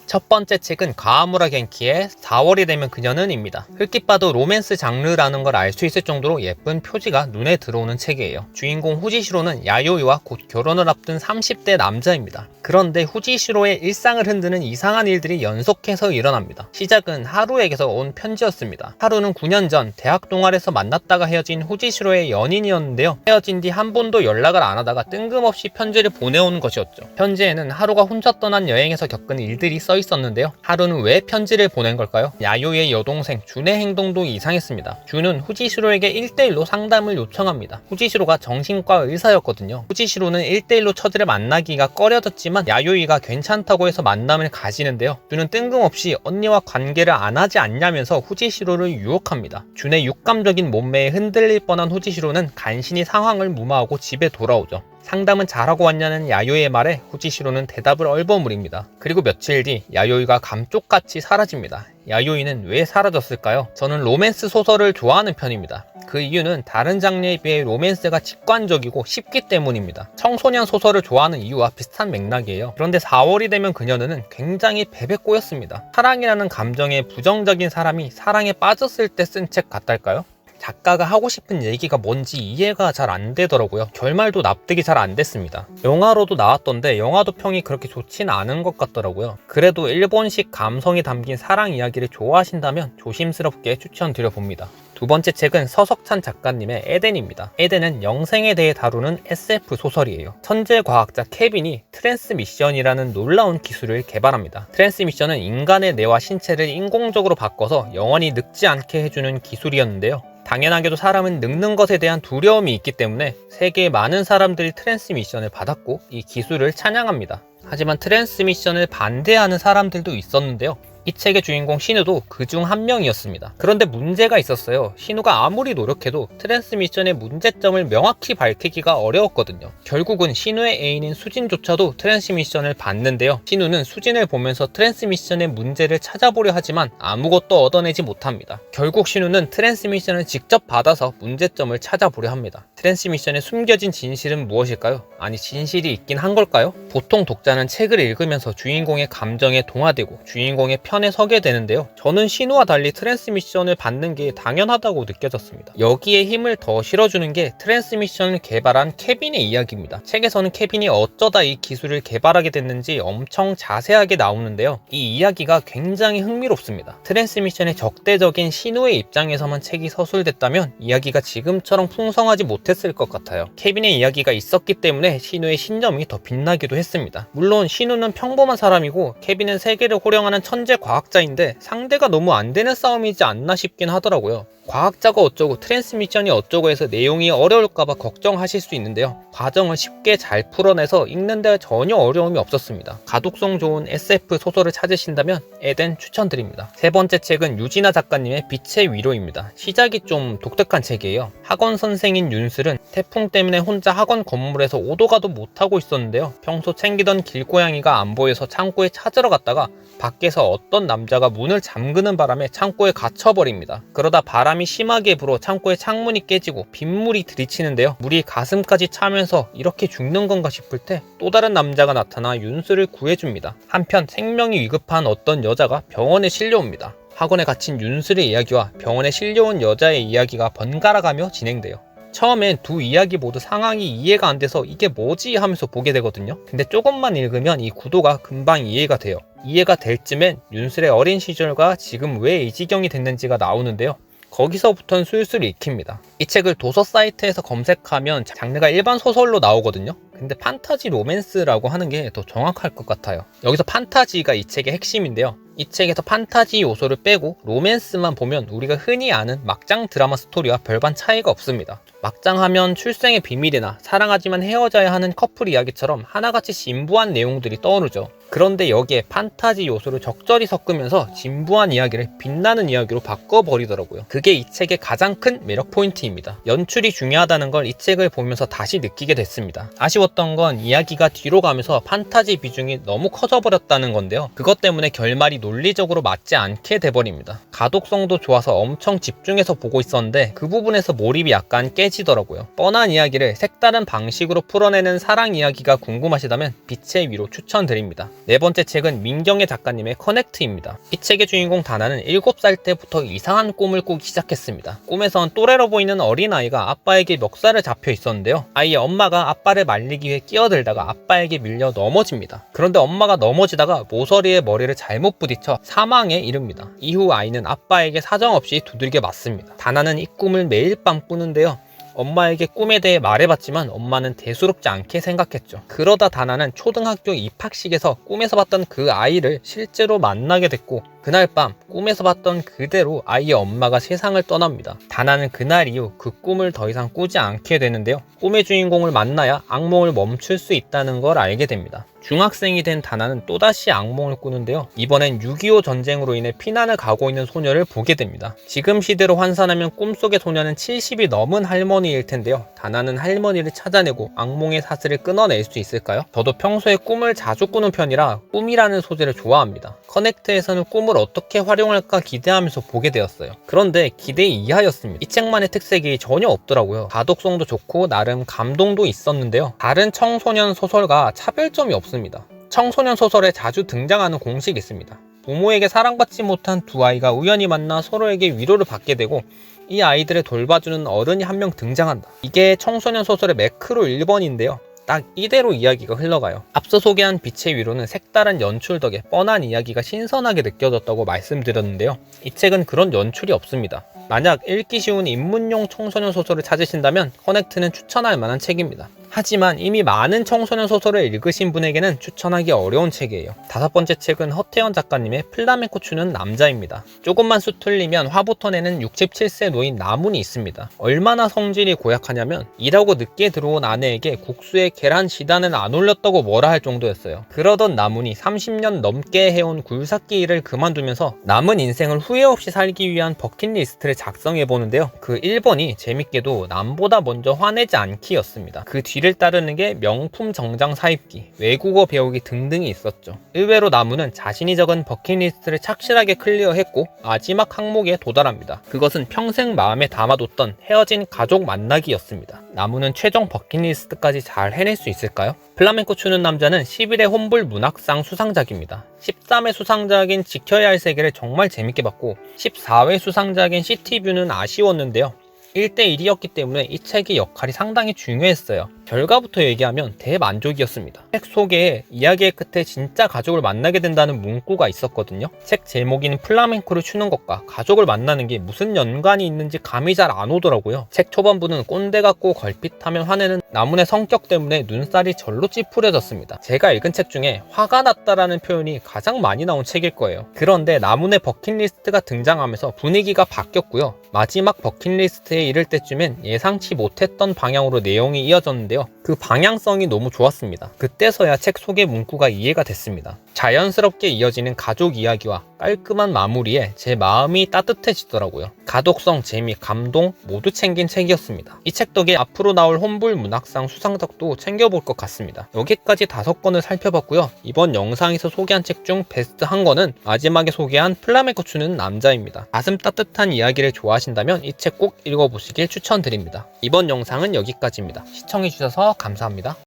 첫 번째 책은 가하무라 겐키의 4월이 되면 그녀는입니다. 흘낏 봐도 로맨스 장르라는 걸 알 수 있을 정도로 예쁜 표지가 눈에 들어오는 책이에요. 주인공 후지시로는 야요이와 곧 결혼을 앞둔 30대 남자입니다. 그런데 후지시로의 일상을 흔드는 이상한 일들이 연속해서 일어납니다. 시작은 하루에게서 온 편지였습니다. 하루는 9년 전 대학 동아리에서 만났다가 헤어진 후지시로의 연인이었는데요. 헤어진 뒤 한 번도 연락을 안 하다가 뜬금없이 편지를 보내오는 것이었죠. 편지에는 하루가 혼자 떠난 여행에서 겪은 일들이 써 있었는데요. 하루는 왜 편지를 보낸 걸까요? 야요이의 여동생 준의 행동도 이상했습니다. 준은 후지시로에게 1대1로 상담을 요청합니다. 후지시로가 정신과 의사였거든요. 후지시로는 1대1로 처제를 만나기가 꺼려졌지만 야요이가 괜찮다고 해서 만남을 가지는데요. 준은 뜬금없이 언니와 관계를 안 하지 않냐면서 후지시로를 유혹합니다. 준의 육감적인 몸매에 흔들릴 뻔한 후지시로는 간신히 상황을 무마하고 집에 돌아오죠. 상담은 잘하고 왔냐는 야요이의 말에 후지시로는 대답을 얼버무립니다. 그리고 며칠 뒤 야요이가 감쪽같이 사라집니다. 야요이는 왜 사라졌을까요? 저는 로맨스 소설을 좋아하는 편입니다. 그 이유는 다른 장르에 비해 로맨스가 직관적이고 쉽기 때문입니다. 청소년 소설을 좋아하는 이유와 비슷한 맥락이에요. 그런데 4월이 되면 그녀는 굉장히 베베 꼬였습니다. 사랑이라는 감정에 부정적인 사람이 사랑에 빠졌을 때 쓴 책 같달까요? 작가가 하고 싶은 얘기가 뭔지 이해가 잘 안 되더라고요. 결말도 납득이 잘 안 됐습니다. 영화로도 나왔던데 영화도 평이 그렇게 좋진 않은 것 같더라고요. 그래도 일본식 감성이 담긴 사랑 이야기를 좋아하신다면 조심스럽게 추천드려봅니다. 두 번째 책은 서석찬 작가님의 에덴입니다. 에덴은 영생에 대해 다루는 SF 소설이에요. 천재 과학자 케빈이 트랜스미션이라는 놀라운 기술을 개발합니다. 트랜스미션은 인간의 뇌와 신체를 인공적으로 바꿔서 영원히 늙지 않게 해주는 기술이었는데요. 당연하게도 사람은 늙는 것에 대한 두려움이 있기 때문에 세계의 많은 사람들이 트랜스미션을 받았고 이 기술을 찬양합니다. 하지만 트랜스미션을 반대하는 사람들도 있었는데요. 이 책의 주인공 신우도 그 중 한 명이었습니다. 그런데 문제가 있었어요. 신우가 아무리 노력해도 트랜스미션의 문제점을 명확히 밝히기가 어려웠거든요. 결국은 신우의 애인인 수진조차도 트랜스미션을 받는데요. 신우는 수진을 보면서 트랜스미션의 문제를 찾아보려 하지만 아무것도 얻어내지 못합니다. 결국 신우는 트랜스미션을 직접 받아서 문제점을 찾아보려 합니다. 트랜스미션에 숨겨진 진실은 무엇일까요? 아니, 진실이 있긴 한 걸까요? 보통 독자는 책을 읽으면서 주인공의 감정에 동화되고 주인공의 편에 서게 되는데요. 저는 신우와 달리 트랜스미션을 받는 게 당연하다고 느껴졌습니다. 여기에 힘을 더 실어주는 게 트랜스미션을 개발한 케빈의 이야기입니다. 책에서는 케빈이 어쩌다 이 기술을 개발하게 됐는지 엄청 자세하게 나오는데요. 이 이야기가 굉장히 흥미롭습니다. 트랜스미션의 적대적인 신우의 입장에서만 책이 서술됐다면 이야기가 지금처럼 풍성하지 못했을 것 같아요. 케빈의 이야기가 있었기 때문에 신우의 신념이 더 빛나기도 했습니다. 물론 신우는 평범한 사람이고 케빈은 세계를 호령하는 천재 과학자인데 상대가 너무 안 되는 싸움이지 않나 싶긴 하더라고요. 과학자가 어쩌고 트랜스미션이 어쩌고 해서 내용이 어려울까봐 걱정하실 수 있는데요. 과정을 쉽게 잘 풀어내서 읽는데 전혀 어려움이 없었습니다. 가독성 좋은 SF 소설을 찾으신다면 에덴 추천드립니다. 세 번째 책은 유진아 작가님의 빛의 위로입니다. 시작이 좀 독특한 책이에요. 학원 선생인 윤슬은 태풍 때문에 혼자 학원 건물에서 오도 가도 못하고 있었는데요. 평소 챙기던 길고양이가 안 보여서 창고에 찾으러 갔다가 밖에서 어떤 남자가 문을 잠그는 바람에 창고에 갇혀버립니다. 그러다 바람이 심하게 불어 창고의 창문이 깨지고 빗물이 들이치는데요. 물이 가슴까지 차면서 이렇게 죽는 건가 싶을 때 또 다른 남자가 나타나 윤수를 구해줍니다. 한편 생명이 위급한 어떤 여자가 병원에 실려옵니다. 학원에 갇힌 윤슬의 이야기와 병원에 실려온 여자의 이야기가 번갈아가며 진행돼요. 처음엔 두 이야기 모두 상황이 이해가 안 돼서 이게 뭐지 하면서 보게 되거든요. 근데 조금만 읽으면 이 구도가 금방 이해가 돼요. 이해가 될 쯤엔 윤슬의 어린 시절과 지금 왜 이 지경이 됐는지가 나오는데요. 거기서부터는 술술 읽힙니다. 이 책을 도서 사이트에서 검색하면 장르가 일반 소설로 나오거든요. 근데 판타지 로맨스라고 하는 게 더 정확할 것 같아요. 여기서 판타지가 이 책의 핵심인데요. 이 책에서 판타지 요소를 빼고 로맨스만 보면 우리가 흔히 아는 막장 드라마 스토리와 별반 차이가 없습니다. 막장 하면 출생의 비밀이나 사랑하지만 헤어져야 하는 커플 이야기처럼 하나같이 진부한 내용들이 떠오르죠. 그런데 여기에 판타지 요소를 적절히 섞으면서 진부한 이야기를 빛나는 이야기로 바꿔버리더라고요. 그게 이 책의 가장 큰 매력 포인트입니다. 연출이 중요하다는 걸 이 책을 보면서 다시 느끼게 됐습니다. 아쉬웠던 건 이야기가 뒤로 가면서 판타지 비중이 너무 커져버렸다는 건데요. 그것 때문에 결말이 논리적으로 맞지 않게 돼버립니다. 가독성도 좋아서 엄청 집중해서 보고 있었는데 그 부분에서 몰입이 약간 깨지더라고요. 뻔한 이야기를 색다른 방식으로 풀어내는 사랑 이야기가 궁금하시다면 빛의 위로 추천드립니다. 네 번째 책은 민경애 작가님의 커넥트입니다. 이 책의 주인공 다나는 7살 때부터 이상한 꿈을 꾸기 시작했습니다. 꿈에선 또래로 보이는 어린아이가 아빠에게 멱살을 잡혀 있었는데요. 아이의 엄마가 아빠를 말리기 위해 끼어들다가 아빠에게 밀려 넘어집니다. 그런데 엄마가 넘어지다가 모서리에 머리를 잘못 부딪혀 사망에 이릅니다. 이후 아이는 아빠에게 사정없이 두들겨 맞습니다. 다나는 이 꿈을 매일 밤 꾸는데요. 엄마에게 꿈에 대해 말해봤지만 엄마는 대수롭지 않게 생각했죠. 그러다 다나는 초등학교 입학식에서 꿈에서 봤던 그 아이를 실제로 만나게 됐고, 그날 밤 꿈에서 봤던 그대로 아이의 엄마가 세상을 떠납니다. 다나는 그날 이후 그 꿈을 더 이상 꾸지 않게 되는데요. 꿈의 주인공을 만나야 악몽을 멈출 수 있다는 걸 알게 됩니다. 중학생이 된 다나는 또다시 악몽을 꾸는데요. 이번엔 6.25 전쟁으로 인해 피난을 가고 있는 소녀를 보게 됩니다. 지금 시대로 환산하면 꿈속의 소녀는 70이 넘은 할머니일 텐데요. 다나는 할머니를 찾아내고 악몽의 사슬을 끊어낼 수 있을까요? 저도 평소에 꿈을 자주 꾸는 편이라 꿈이라는 소재를 좋아합니다. 커넥트에서는 꿈을 어떻게 활용할까 기대하면서 보게 되었어요. 그런데 기대 이하였습니다. 이 책만의 특색이 전혀 없더라고요. 가독성도 좋고 나름 감동도 있었는데요. 다른 청소년 소설과 차별점이 없습니다. 청소년 소설에 자주 등장하는 공식이 있습니다. 부모에게 사랑받지 못한 두 아이가 우연히 만나 서로에게 위로를 받게 되고 이 아이들을 돌봐주는 어른이 한 명 등장한다. 이게 청소년 소설의 매크로 1번인데요. 딱 이대로 이야기가 흘러가요. 앞서 소개한 빛의 위로는 색다른 연출 덕에 뻔한 이야기가 신선하게 느껴졌다고 말씀드렸는데요. 이 책은 그런 연출이 없습니다. 만약 읽기 쉬운 입문용 청소년 소설을 찾으신다면 커넥트는 추천할 만한 책입니다. 하지만 이미 많은 청소년 소설을 읽으신 분에게는 추천하기 어려운 책이에요. 다섯 번째 책은 허태연 작가님의 플라멩코 추는 남자입니다. 조금만 수틀리면 화부터 내는 67세 노인 나문이 있습니다. 얼마나 성질이 고약하냐면 일하고 늦게 들어온 아내에게 국수에 계란 지단을 안 올렸다고 뭐라 할 정도였어요. 그러던 나문이 30년 넘게 해온 굴삭기 일을 그만두면서 남은 인생을 후회 없이 살기 위한 버킷리스트를 작성해보는데요. 그 1번이 재밌게도 남보다 먼저 화내지 않기였습니다. 그 뒤를 따르는 게 명품 정장 사입기, 외국어 배우기 등등이 있었죠. 의외로 나무는 자신이 적은 버킷리스트를 착실하게 클리어했고 마지막 항목에 도달합니다. 그것은 평생 마음에 담아뒀던 헤어진 가족 만나기였습니다. 나무는 최종 버킷리스트까지 잘 해낼 수 있을까요? 플라멩코 추는 남자는 11회 홈불 문학상 수상작입니다. 13회 수상작인 지켜야 할 세계를 정말 재밌게 봤고 14회 수상작인 시티뷰는 아쉬웠는데요. 1대1이었기 때문에 이 책의 역할이 상당히 중요했어요. 결과부터 얘기하면 대만족이었습니다. 책 소개에 이야기의 끝에 진짜 가족을 만나게 된다는 문구가 있었거든요. 책 제목인 플라멩코를 추는 것과 가족을 만나는 게 무슨 연관이 있는지 감이 잘 안 오더라고요. 책 초반부는 꼰대 같고 걸핏하면 화내는 나문의 성격 때문에 눈살이 절로 찌푸려졌습니다. 제가 읽은 책 중에 화가 났다라는 표현이 가장 많이 나온 책일 거예요. 그런데 나문의 버킷리스트가 등장하면서 분위기가 바뀌었고요. 마지막 버킷리스트에 이를 때쯤엔 예상치 못했던 방향으로 내용이 이어졌는데요. 그 방향성이 너무 좋았습니다. 그때서야 책 소개 문구가 이해가 됐습니다. 자연스럽게 이어지는 가족 이야기와 깔끔한 마무리에 제 마음이 따뜻해지더라고요. 가독성, 재미, 감동 모두 챙긴 책이었습니다. 이 책 덕에 앞으로 나올 홈불 문학상 수상작도 챙겨볼 것 같습니다. 여기까지 5권을 살펴봤고요. 이번 영상에서 소개한 책 중 베스트 한 권은 마지막에 소개한 플라멩코 추는 남자입니다. 가슴 따뜻한 이야기를 좋아하신다면 이 책 꼭 읽어보시길 추천드립니다. 이번 영상은 여기까지입니다. 시청해주셔서 감사합니다.